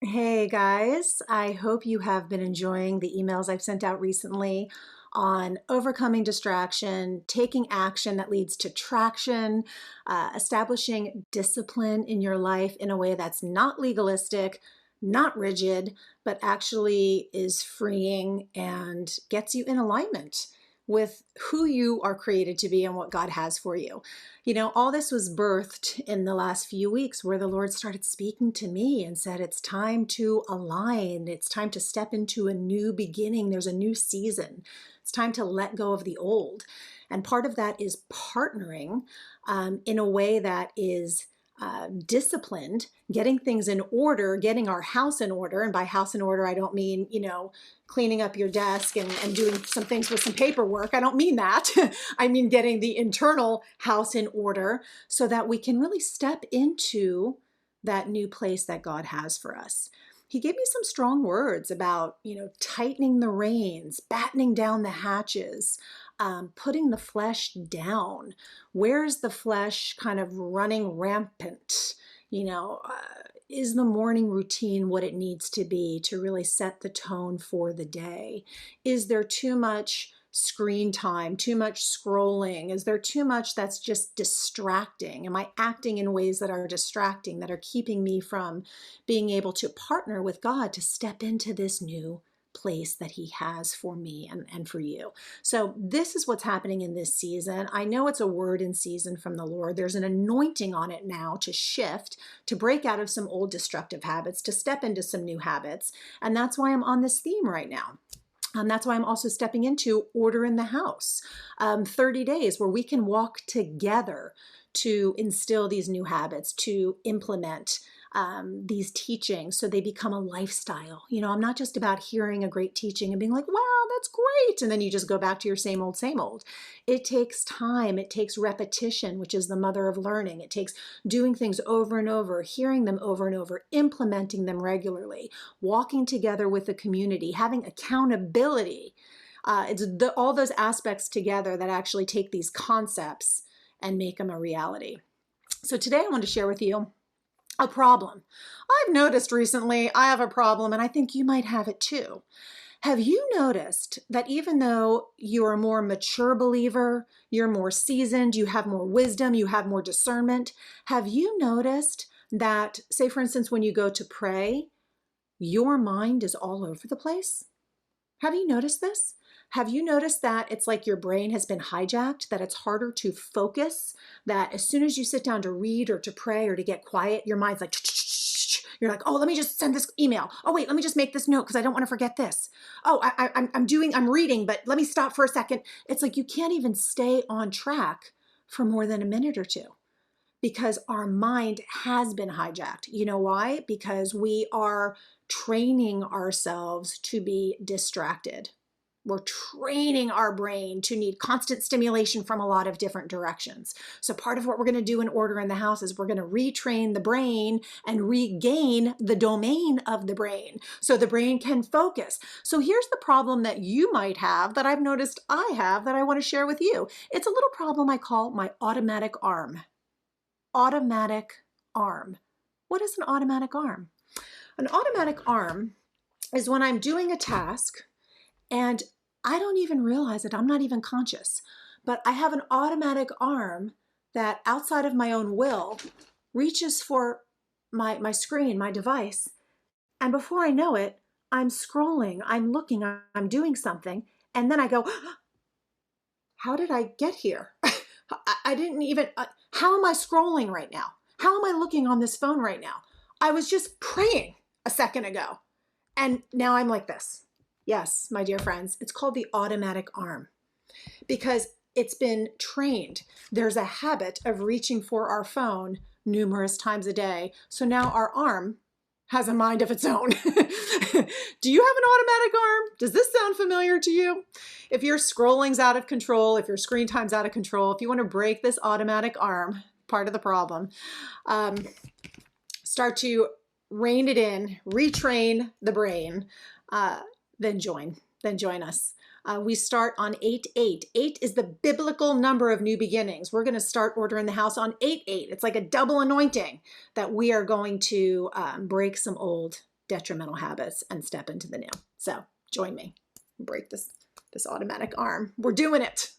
Hey guys, I hope you have been enjoying the emails I've sent out recently on overcoming distraction, taking action that leads to traction, establishing discipline in your life in a way that's not legalistic, not rigid, but actually is freeing and gets you in alignment with who you are created to be and what God has for you. You know, all this was birthed in the last few weeks where the Lord started speaking to me and said, it's time to align. It's time to step into a new beginning. There's a new season. It's time to let go of the old. And part of that is partnering in a way that is disciplined, getting things in order, getting our house in order. And by house in order, I don't mean, cleaning up your desk and doing some things with some paperwork. I don't mean that. I mean getting the internal house in order so that we can really step into that new place that God has for us. He gave me some strong words about, tightening the reins, battening down the hatches, putting the flesh down. Where's the flesh kind of running rampant? Is the morning routine what it needs to be to really set the tone for the day? Is there too much screen time, too much scrolling? Is there too much that's just distracting? Am I acting in ways that are distracting, that are keeping me from being able to partner with God to step into this new place that He has for me and for you? So this is what's happening in this season. I know it's a word in season from the Lord. There's an anointing on it now to shift, to break out of some old destructive habits, to step into some new habits. And that's why I'm on this theme right now. That's why I'm also stepping into order in the house, 30 days where we can walk together to instill these new habits, to implement these teachings so they become a lifestyle. I'm not just about hearing a great teaching and being like, wow, that's great. And then you just go back to your same old, same old. It takes time. It takes repetition, which is the mother of learning. It takes doing things over and over, hearing them over and over, implementing them regularly, walking together with the community, having accountability. All those aspects together that actually take these concepts and make them a reality. So today I want to share with you a problem. I've noticed recently I have a problem, and I think you might have it too. Have you noticed that even though you're a more mature believer, you're more seasoned, you have more wisdom, you have more discernment, have you noticed that, say for instance, when you go to pray, your mind is all over the place? Have you noticed this? Have you noticed that it's like your brain has been hijacked, that it's harder to focus, that as soon as you sit down to read or to pray or to get quiet, your mind's like, you're like, oh, let me just send this email. Oh, wait, let me just make this note because I don't want to forget this. Oh, I'm reading, but let me stop for a second. It's like you can't even stay on track for more than a minute or two because our mind has been hijacked. You know why? Because we are training ourselves to be distracted. We're training our brain to need constant stimulation from a lot of different directions. So part of what we're going to do in order in the house is we're going to retrain the brain and regain the domain of the brain so the brain can focus. So here's the problem that you might have that I've noticed I have that I want to share with you. It's a little problem I call my automatic arm. Automatic arm. What is an automatic arm? An automatic arm is when I'm doing a task and I don't even realize it. I'm not even conscious. But I have an automatic arm that outside of my own will reaches for my screen, my device. And before I know it, I'm scrolling, I'm looking, I'm doing something. And then I go, how did I get here? I didn't even, how am I scrolling right now? How am I looking on this phone right now? I was just praying a second ago. And now I'm like this. Yes, my dear friends, it's called the automatic arm because it's been trained. There's a habit of reaching for our phone numerous times a day. So now our arm has a mind of its own. Do you have an automatic arm? Does this sound familiar to you? If your scrolling's out of control, if your screen time's out of control, if you want to break this automatic arm, part of the problem, start to rein it in, retrain the brain, then join us. We start on 8-8. 8 is the biblical number of new beginnings. We're going to start Order in the House on 8-8. It's like a double anointing that we are going to break some old detrimental habits and step into the new. So join me, break this automatic arm. We're doing it.